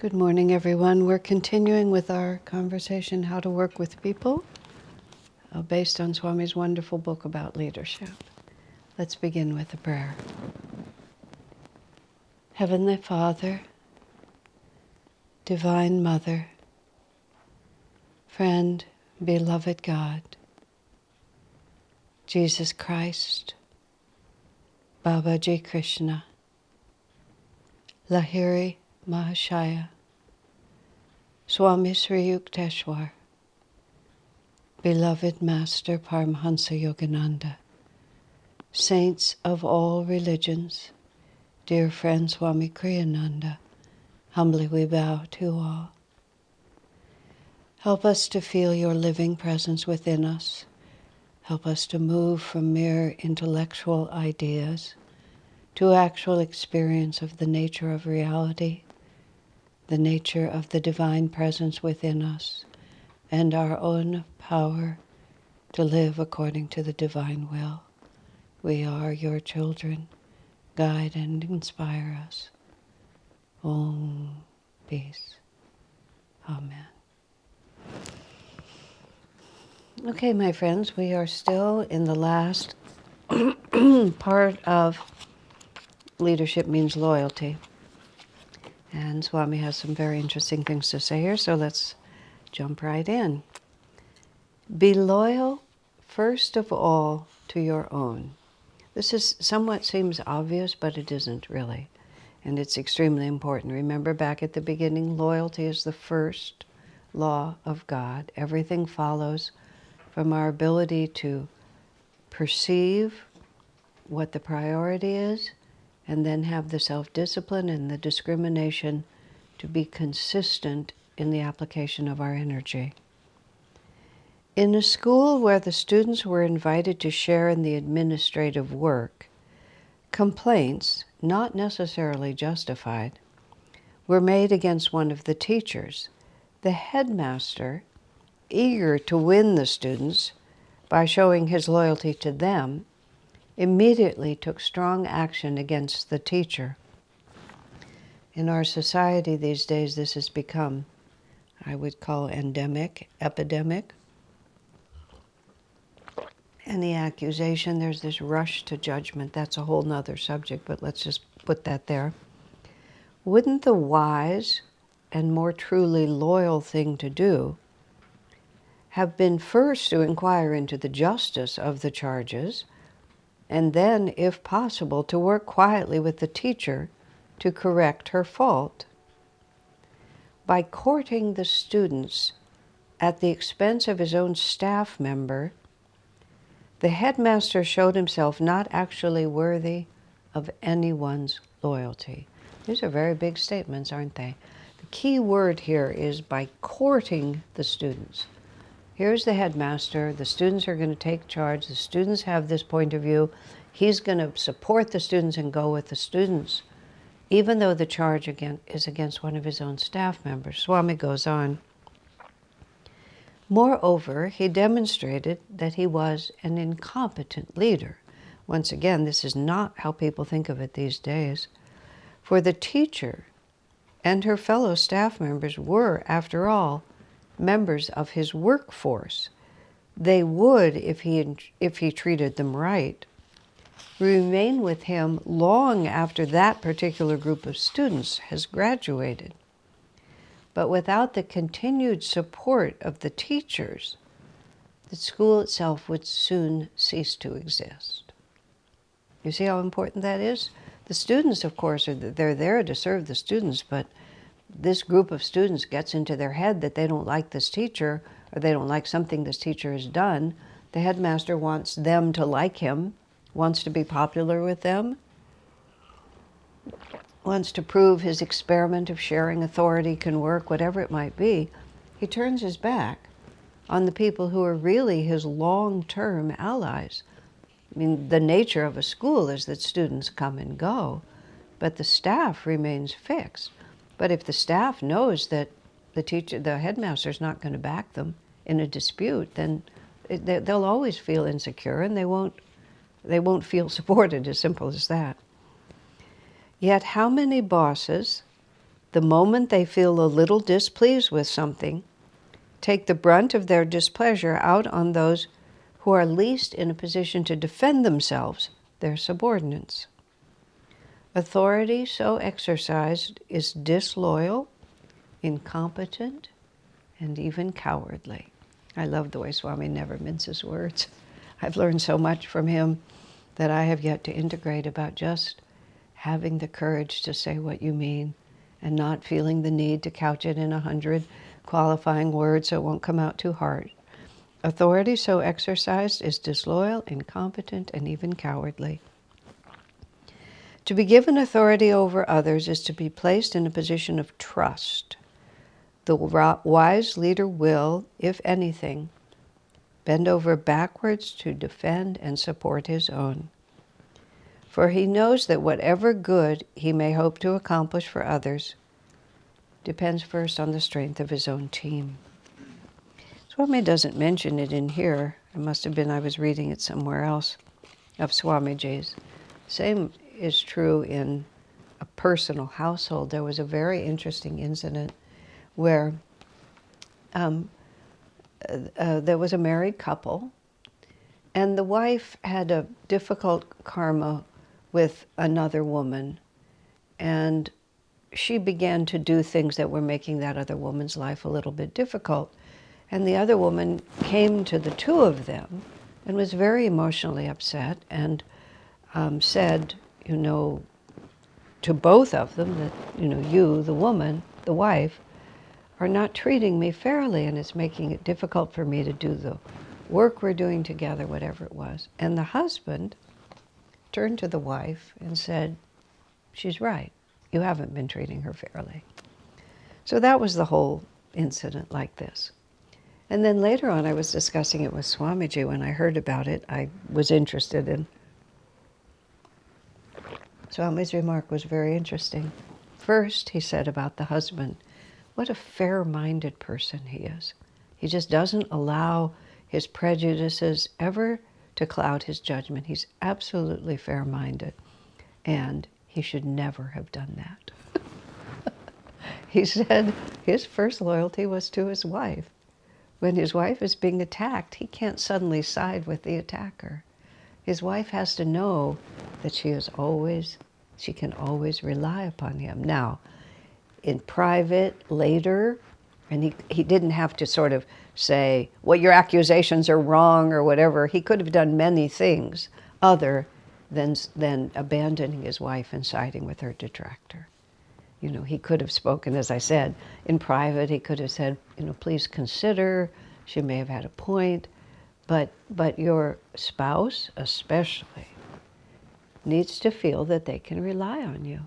Good morning, everyone. We're continuing with our conversation, How to Work with People, based on Swami's wonderful book about leadership. Let's begin with a prayer. Heavenly Father, Divine Mother, friend, beloved God, Jesus Christ, Babaji Krishna, Lahiri Mahashaya, Swami Sri Yukteswar, beloved Master Paramhansa Yogananda, saints of all religions, dear friend Swami Kriyananda, humbly we bow to all. Help us to feel your living presence within us. Help us to move from mere intellectual ideas to actual experience of the nature of reality, the nature of the divine presence within us, and our own power to live according to the divine will. We are your children. Guide and inspire us. Om. Peace. Amen. Okay, my friends, we are still in the last part of Leadership Means Loyalty. And Swami has some very interesting things to say here, so let's jump right in. Be loyal, first of all, to your own. This is somewhat seems obvious, but it isn't really. And it's extremely important. Remember back at the beginning, loyalty is the first law of God. Everything follows from our ability to perceive what the priority is, and then have the self-discipline and the discrimination to be consistent in the application of our energy. In a school where the students were invited to share in the administrative work, complaints, not necessarily justified, were made against one of the teachers. The headmaster, eager to win the students by showing his loyalty to them, immediately took strong action against the teacher. In our society these days, this has become, I would call endemic, epidemic. Any accusation, there's this rush to judgment. That's a whole nother subject, but let's just put that there. Wouldn't the wise and more truly loyal thing to do have been first to inquire into the justice of the charges, and then, if possible, to work quietly with the teacher to correct her fault? By courting the students at the expense of his own staff member, the headmaster showed himself not actually worthy of anyone's loyalty. These are very big statements, aren't they? The key word here is by courting the students. Here's the headmaster, the students are going to take charge, the students have this point of view, he's going to support the students and go with the students, even though the charge is against one of his own staff members. Swami goes on. Moreover, he demonstrated that he was an incompetent leader. Once again, this is not how people think of it these days. For the teacher and her fellow staff members were, after all, members of his workforce. They would, if he treated them right, remain with him long after that particular group of students has graduated. But without the continued support of the teachers, the school itself would soon cease to exist. You see how important that is? The students, of course, they're there to serve the students, but this group of students gets into their head that they don't like this teacher, or they don't like something this teacher has done. The headmaster wants them to like him, wants to be popular with them, wants to prove his experiment of sharing authority can work, whatever it might be. He turns his back on the people who are really his long-term allies. I mean, the nature of a school is that students come and go, but the staff remains fixed. But if the staff knows that the headmaster's not going to back them in a dispute, then they'll always feel insecure, and they won't feel supported, as simple as that. Yet how many bosses The moment they feel a little displeased with something, take the brunt of their displeasure out on those who are least in a position to defend themselves, their subordinates. Authority so exercised is disloyal, incompetent, and even cowardly. I love the way Swami never minces words. I've learned so much from him that I have yet to integrate about just having the courage to say what you mean and not feeling the need to couch it in 100 qualifying words so it won't come out too hard. Authority so exercised is disloyal, incompetent, and even cowardly. To be given authority over others is to be placed in a position of trust. The wise leader will, if anything, bend over backwards to defend and support his own. For he knows that whatever good he may hope to accomplish for others depends first on the strength of his own team. Swami doesn't mention it in here. It must have been I was reading it somewhere else of Swamiji's. Same is true in a personal household. There was a very interesting incident where there was a married couple, and the wife had a difficult karma with another woman, and she began to do things that were making that other woman's life a little bit difficult. And the other woman came to the two of them and was very emotionally upset and said, to both of them that, you, the woman, the wife, are not treating me fairly, and it's making it difficult for me to do the work we're doing together, whatever it was. And the husband turned to the wife and said, she's right. You haven't been treating her fairly. So that was the whole incident like this. And then later on, I was discussing it with Swamiji. When I heard about it, I was interested in. Swami's remark was very interesting. First, he said about the husband, what a fair-minded person he is. He just doesn't allow his prejudices ever to cloud his judgment. He's absolutely fair-minded, and he should never have done that. He said his first loyalty was to his wife. When his wife is being attacked, he can't suddenly side with the attacker. His wife has to know that she can always rely upon him. Now, in private, later, and he didn't have to sort of say, well, your accusations are wrong or whatever. He could have done many things other than abandoning his wife and siding with her detractor. He could have spoken, as I said, in private. He could have said, please consider, she may have had a point, but your spouse especially needs to feel that they can rely on you,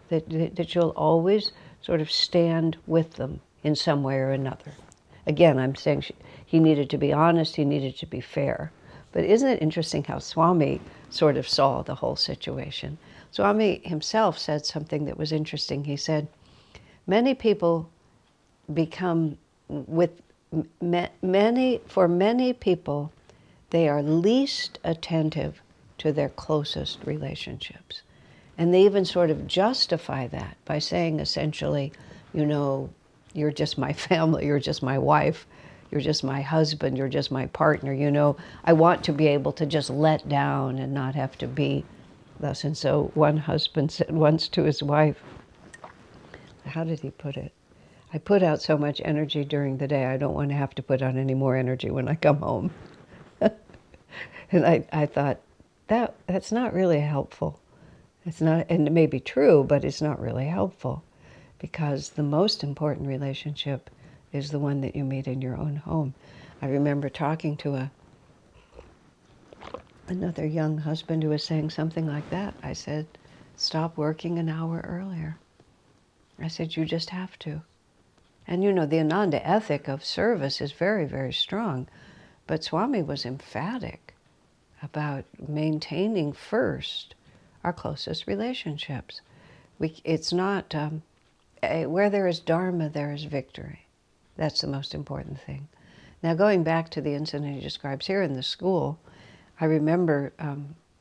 that you'll always sort of stand with them in some way or another. Again, I'm saying he needed to be honest, he needed to be fair. But isn't it interesting how Swami sort of saw the whole situation? Swami himself said something that was interesting. He said, many people become, for many people, they are least attentive to their closest relationships. And they even sort of justify that by saying essentially, you're just my family, you're just my wife, you're just my husband, you're just my partner, I want to be able to just let down and not have to be thus. And so one husband said once to his wife, how did he put it? I put out so much energy during the day, I don't want to have to put out any more energy when I come home. And I thought, that's not really helpful. It's not, and it may be true, but it's not really helpful, because the most important relationship is the one that you meet in your own home. I remember talking to another young husband who was saying something like that. I said, stop working an hour earlier. I said, you just have to. And the Ananda ethic of service is very, very strong. But Swami was emphatic about maintaining first our closest relationships. It's not, where there is dharma, there is victory. That's the most important thing. Now, going back to the incident he describes here in the school, I remember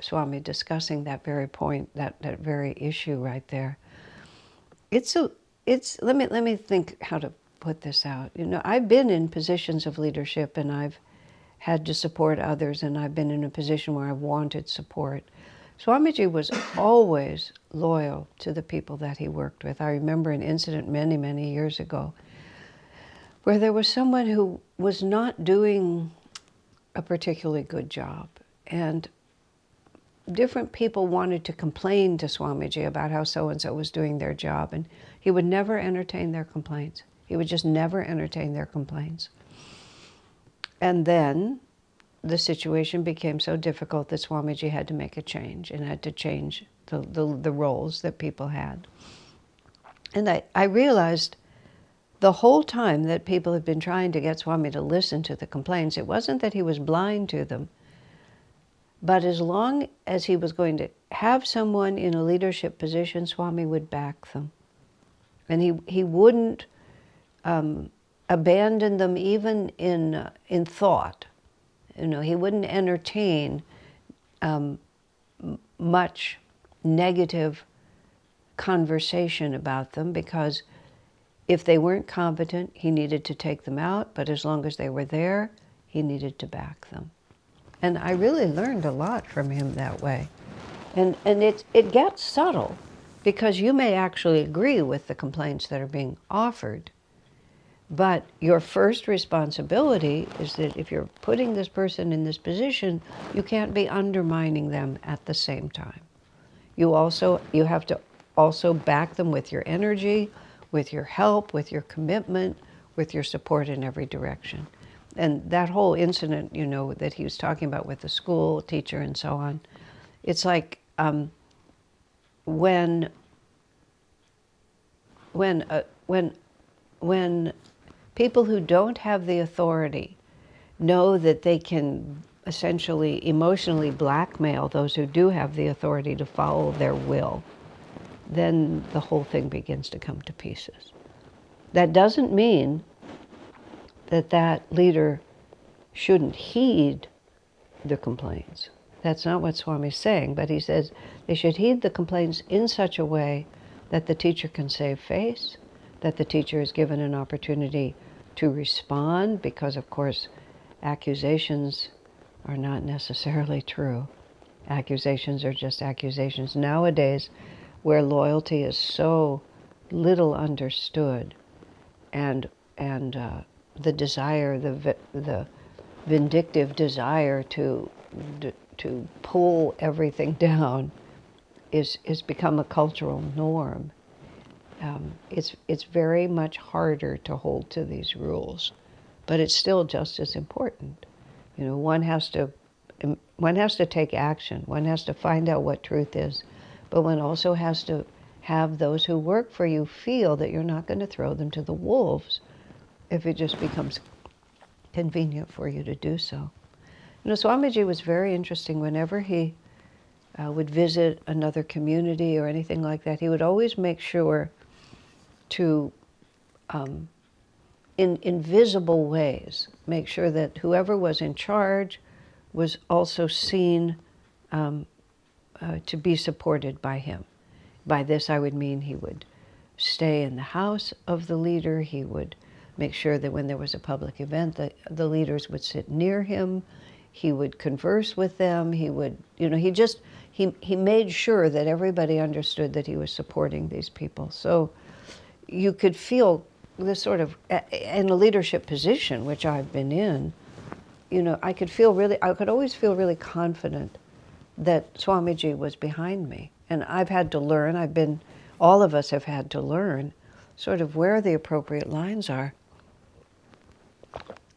Swami discussing that very point, that very issue right there. It's let me think how to put this out. I've been in positions of leadership, and I've had to support others, and I've been in a position where I wanted support. Swamiji was always loyal to the people that he worked with. I remember an incident many, many years ago where there was someone who was not doing a particularly good job, and different people wanted to complain to Swamiji about how so-and-so was doing their job, and he would never entertain their complaints. He would just never entertain their complaints. And then the situation became so difficult that Swamiji had to make a change and had to change the roles that people had. And I realized the whole time that people had been trying to get Swami to listen to the complaints, it wasn't that he was blind to them, but as long as he was going to have someone in a leadership position, Swami would back them. And he wouldn't abandon them even in thought. He wouldn't entertain much negative conversation about them, because if they weren't competent, he needed to take them out, but as long as they were there, he needed to back them. And I really learned a lot from him that way. And it gets subtle, because you may actually agree with the complaints that are being offered, but your first responsibility is that if you're putting this person in this position, you can't be undermining them at the same time. You have to also back them with your energy, with your help, with your commitment, with your support in every direction. And that whole incident, that he was talking about with the school teacher and so on, it's like when people who don't have the authority know that they can essentially emotionally blackmail those who do have the authority to follow their will, then the whole thing begins to come to pieces. That doesn't mean that leader shouldn't heed the complaints. That's not what Swami's saying, but he says they should heed the complaints in such a way that the teacher can save face, that the teacher is given an opportunity to respond, because of course accusations are not necessarily true. Accusations are just accusations. Nowadays, where loyalty is so little understood, and the desire, the vindictive desire to pull everything down is become a cultural norm. It's very much harder to hold to these rules, but it's still just as important. One has to take action. One has to find out what truth is, but one also has to have those who work for you feel that you're not going to throw them to the wolves if it just becomes convenient for you to do so. Swamiji was very interesting. Whenever he would visit another community or anything like that, he would always make sure to, in visible ways, make sure that whoever was in charge was also seen to be supported by him. By this I would mean he would stay in the house of the leader. He would make sure that when there was a public event, the leaders would sit near him. He would converse with them. He would, he made sure that everybody understood that he was supporting these people. So you could feel this sort of, in a leadership position, which I've been in, I could always feel really confident that Swamiji was behind me. And I've had to learn, all of us have had to learn sort of where the appropriate lines are,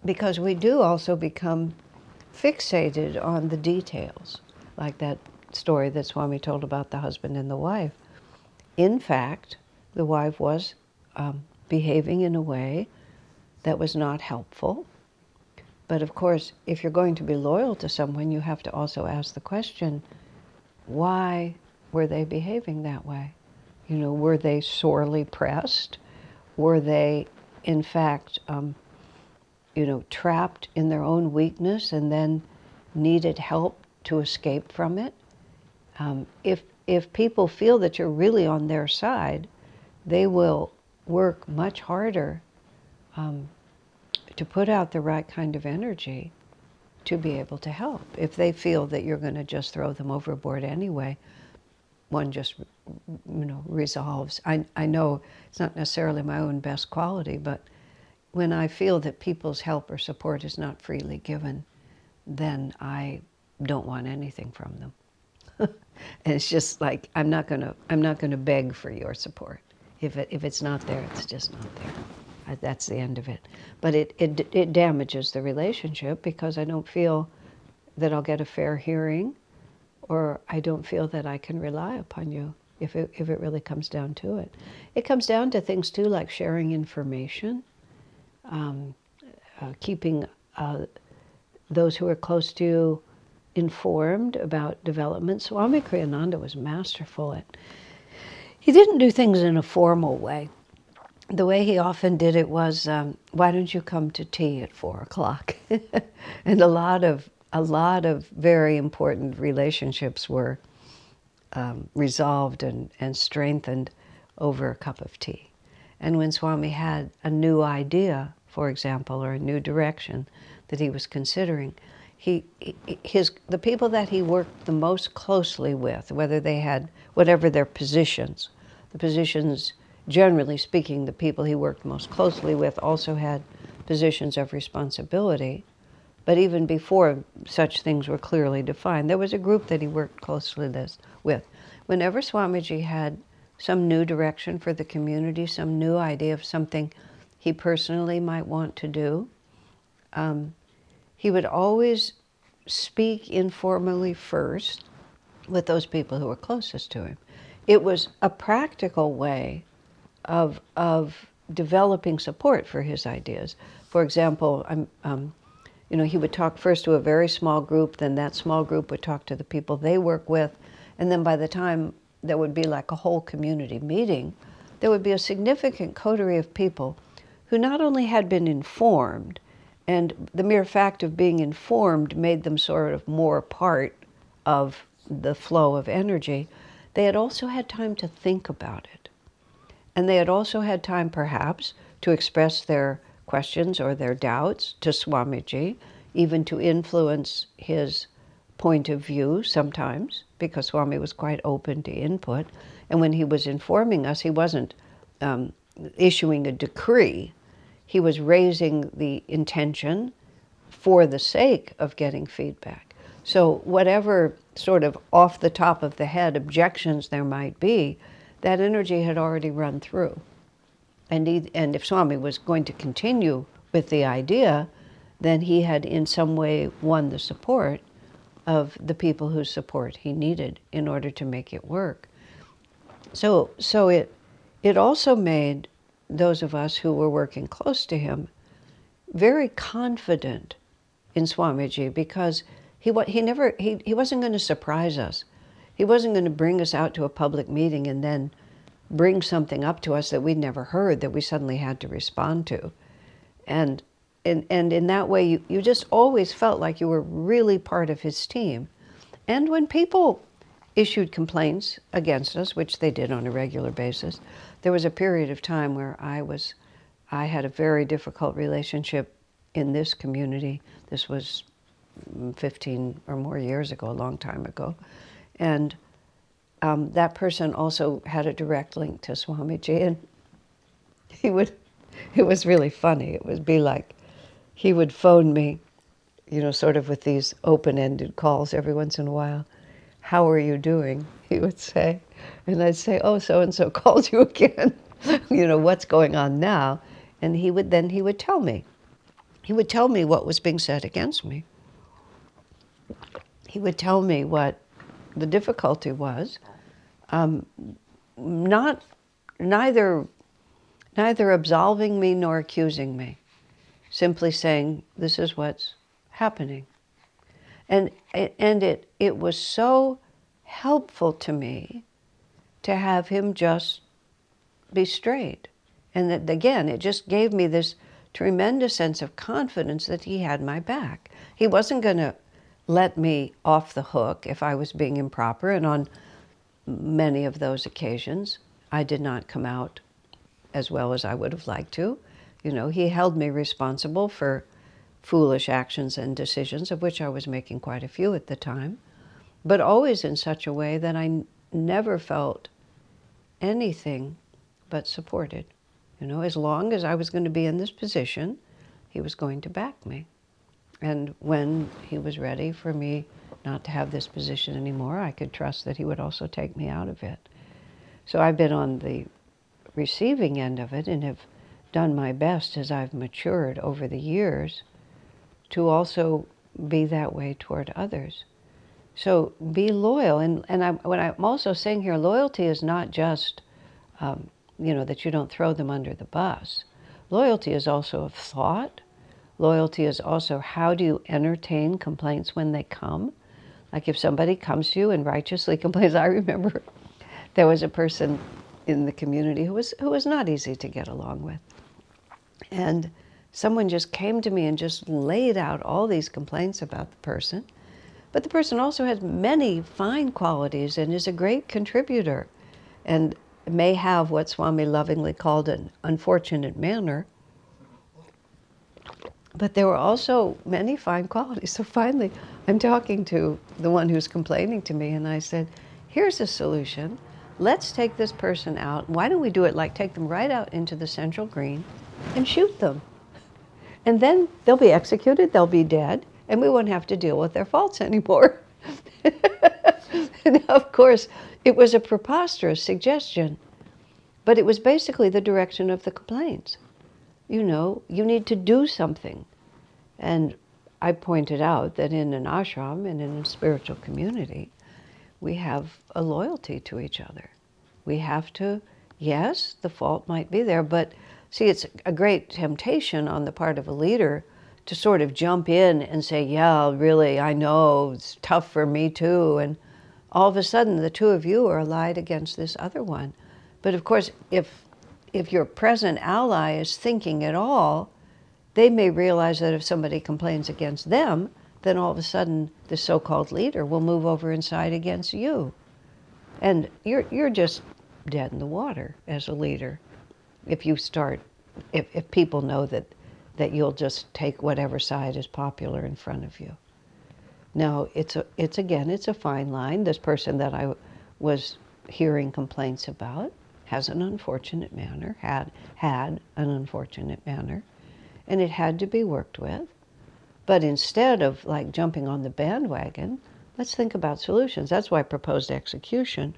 because we do also become fixated on the details, like that story that Swami told about the husband and the wife. In fact, the wife was behaving in a way that was not helpful. But of course, if you're going to be loyal to someone, you have to also ask the question, why were they behaving that way? Were they sorely pressed? Were they, in fact, trapped in their own weakness and then needed help to escape from it? If people feel that you're really on their side, they will work much harder to put out the right kind of energy to be able to help. If they feel that you're going to just throw them overboard anyway, one just, resolves. I know it's not necessarily my own best quality, but when I feel that people's help or support is not freely given, then I don't want anything from them. And it's just like, I'm not gonna beg for your support. If it's not there, it's just not there. That's the end of it. But it damages the relationship because I don't feel that I'll get a fair hearing, or I don't feel that I can rely upon you if it really comes down to it. It comes down to things too, like sharing information, keeping those who are close to you informed about development. Swami Kriyananda was masterful at, he didn't do things in a formal way. The way he often did it was, why don't you come to tea at 4:00? And a lot of very important relationships were resolved and strengthened over a cup of tea. And when Swami had a new idea, for example, or a new direction that he was considering, the people that he worked the most closely with, whatever their positions, the positions, generally speaking, the people he worked most closely with also had positions of responsibility. But even before such things were clearly defined, there was a group that he worked closely with. Whenever Swamiji had some new direction for the community, some new idea of something he personally might want to do, he would always speak informally first with those people who were closest to him. It was a practical way of developing support for his ideas. For example, he would talk first to a very small group, then that small group would talk to the people they work with, and then by the time there would be like a whole community meeting, there would be a significant coterie of people who not only had been informed, and the mere fact of being informed made them sort of more part of the flow of energy, they had also had time to think about it. And they had also had time, perhaps, to express their questions or their doubts to Swamiji, even to influence his point of view sometimes, because Swami was quite open to input. And when he was informing us, he wasn't issuing a decree. He was raising the intention for the sake of getting feedback. So whatever sort of off the top of the head objections there might be, that energy had already run through. And if Swami was going to continue with the idea, then he had in some way won the support of the people whose support he needed in order to make it work. So it also made those of us who were working close to him very confident in Swamiji, because he wasn't going to surprise us. He wasn't going to bring us out to a public meeting and then bring something up to us that we'd never heard that we suddenly had to respond to. And in that way, you just always felt like you were really part of his team. And when people issued complaints against us, which they did on a regular basis, there was a period of time where I had a very difficult relationship in this community. This was 15 or more years ago, a long time ago. And that person also had a direct link to Swamiji, and it was really funny. It would be like, he would phone me, sort of with these open-ended calls every once in a while. How are you doing? He would say. And I'd say, oh, so-and-so called you again. What's going on now? And he would tell me. He would tell me what was being said against me. He would tell me what the difficulty was. Neither absolving me nor accusing me, simply saying, this is what's happening. And it was so helpful to me to have him just be straight. And that, again, it just gave me this tremendous sense of confidence that he had my back. He wasn't going to let me off the hook if I was being improper, and on many of those occasions, I did not come out as well as I would have liked to. He held me responsible for foolish actions and decisions, of which I was making quite a few at the time, but always in such a way that I never felt anything but supported. As long as I was going to be in this position, he was going to back me. And when he was ready for me not to have this position anymore, I could trust that he would also take me out of it. So I've been on the receiving end of it and have done my best as I've matured over the years to also be that way toward others. So be loyal. And when I'm also saying here, loyalty is not just, that you don't throw them under the bus. Loyalty is also a thought. Loyalty is also, how do you entertain complaints when they come? Like if somebody comes to you and righteously complains. I remember there was a person in the community who was not easy to get along with. And someone just came to me and just laid out all these complaints about the person. But the person also has many fine qualities and is a great contributor and may have what Swami lovingly called an unfortunate manner. But there were also many fine qualities. So finally, I'm talking to the one who's complaining to me, and I said, here's a solution. Let's take this person out. Why don't we do it like take them right out into the central green and shoot them? And then they'll be executed, they'll be dead, and we won't have to deal with their faults anymore. And of course, it was a preposterous suggestion, but it was basically the direction of the complaints. You need to do something. And I pointed out that in an ashram and in a spiritual community, we have a loyalty to each other. We have to, yes, the fault might be there, but see, it's a great temptation on the part of a leader to sort of jump in and say, yeah, really, I know, it's tough for me too. And all of a sudden, the two of you are allied against this other one. But of course, if your present ally is thinking at all, they may realize that if somebody complains against them, then all of a sudden the so-called leader will move over and side against you. And you're just dead in the water as a leader if you start, if people know that you'll just take whatever side is popular in front of you. Now, it's a fine line. This person that I was hearing complaints about has an unfortunate manner, had an unfortunate manner, and it had to be worked with. But instead of like jumping on the bandwagon, let's think about solutions. That's why I proposed execution,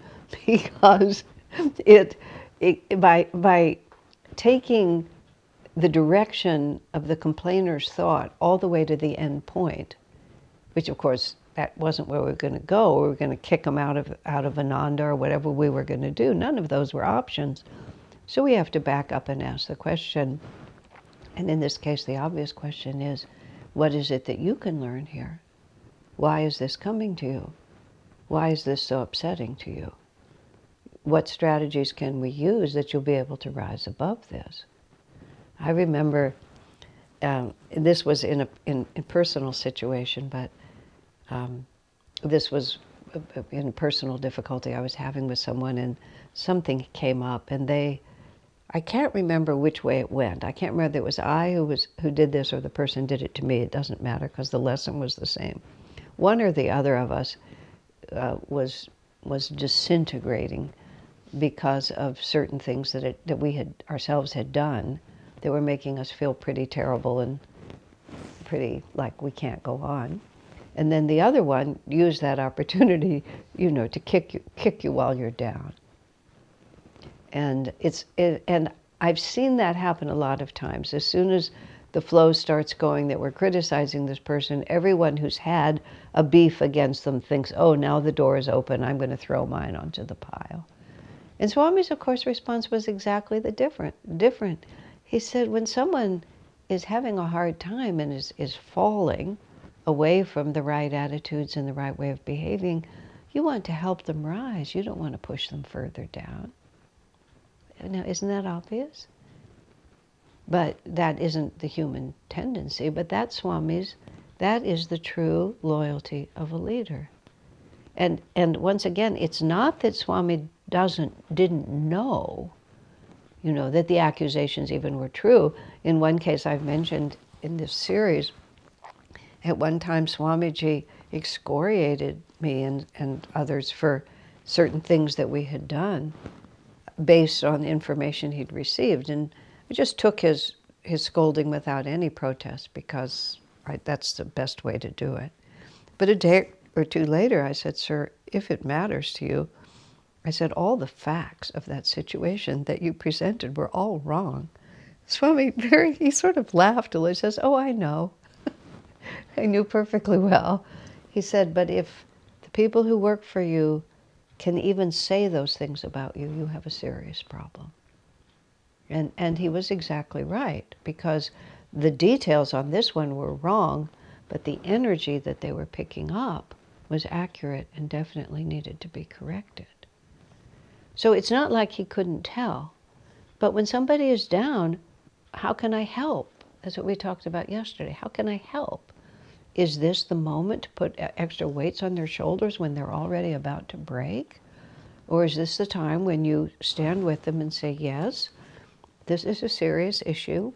because by taking the direction of the complainer's thought all the way to the end point, which of course that wasn't where we were going to go. We were going to kick them out of Ananda or whatever we were going to do. None of those were options. So we have to back up and ask the question. And in this case, the obvious question is, what is it that you can learn here? Why is this coming to you? Why is this so upsetting to you? What strategies can we use that you'll be able to rise above this? I remember, this was in a personal situation, but this was in personal difficulty I was having with someone, and something came up, and I can't remember which way it went. I can't remember if it was I who did this or the person did it to me. It doesn't matter because the lesson was the same. One or the other of us was disintegrating because of certain things that we had ourselves had done that were making us feel pretty terrible and pretty like we can't go on. And then the other one used that opportunity, to kick you while you're down. And and I've seen that happen a lot of times. As soon as the flow starts going that we're criticizing this person, everyone who's had a beef against them thinks, oh, now the door is open, I'm going to throw mine onto the pile. And Swami's, of course, response was exactly the different. He said, when someone is having a hard time and is falling away from the right attitudes and the right way of behaving, you want to help them rise. You don't want to push them further down. Now, isn't that obvious? But that isn't the human tendency, but that is the true loyalty of a leader. And once again, it's not that Swami didn't know. that the accusations even were true. In one case I've mentioned in this series, at one time Swamiji excoriated me and others for certain things that we had done based on information he'd received. And I just took his scolding without any protest because that's the best way to do it. But a day or two later I said, "Sir, if it matters to you," I said, "all the facts of that situation that you presented were all wrong." Swami, he sort of laughed a little. He says, "Oh, I know." I knew perfectly well. He said, "But if the people who work for you can even say those things about you, you have a serious problem." And he was exactly right, because the details on this one were wrong, but the energy that they were picking up was accurate and definitely needed to be corrected. So it's not like he couldn't tell. But when somebody is down, how can I help? That's what we talked about yesterday. How can I help? Is this the moment to put extra weights on their shoulders when they're already about to break? Or is this the time when you stand with them and say, yes, this is a serious issue.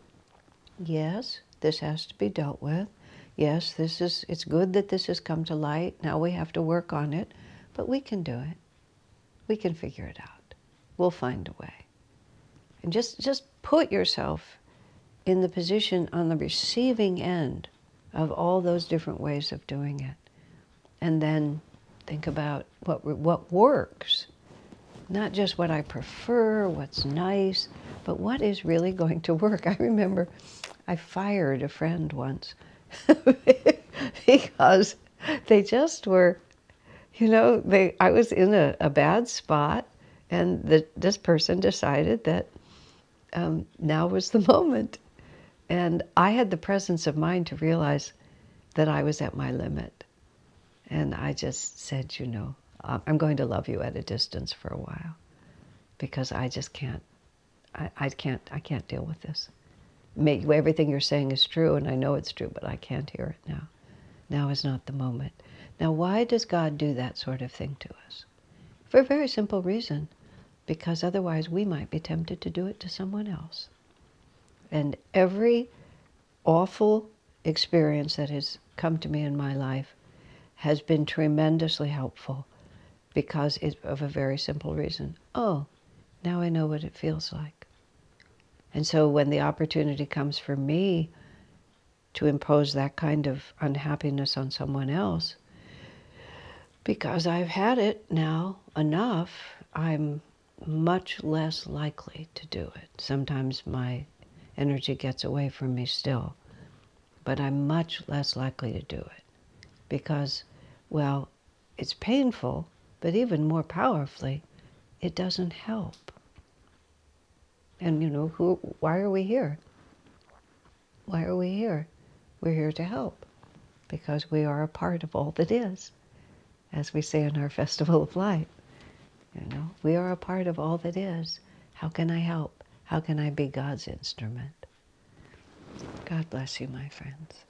Yes, this has to be dealt with. Yes, it's good that this has come to light. Now we have to work on it, but we can do it. We can figure it out. We'll find a way. And just put yourself in the position on the receiving end of all those different ways of doing it. And then think about what works. Not just what I prefer, what's nice, but what is really going to work. I remember I fired a friend once because they just were, I was in a bad spot, and this person decided that now was the moment. And I had the presence of mind to realize that I was at my limit. And I just said, I'm going to love you at a distance for a while, because I just can't, I can't deal with this. Everything you're saying is true, and I know it's true, but I can't hear it now. Now is not the moment. Now, why does God do that sort of thing to us? For a very simple reason, because otherwise we might be tempted to do it to someone else. And every awful experience that has come to me in my life has been tremendously helpful, because of a very simple reason. Oh, now I know what it feels like. And so when the opportunity comes for me to impose that kind of unhappiness on someone else, because I've had it now enough, I'm much less likely to do it. Sometimes my energy gets away from me still, but I'm much less likely to do it because, well, it's painful, but even more powerfully, it doesn't help. And why are we here? Why are we here? We're here to help, because we are a part of all that is, as we say in our Festival of Light. We are a part of all that is. How can I help? How can I be God's instrument? God bless you, my friends.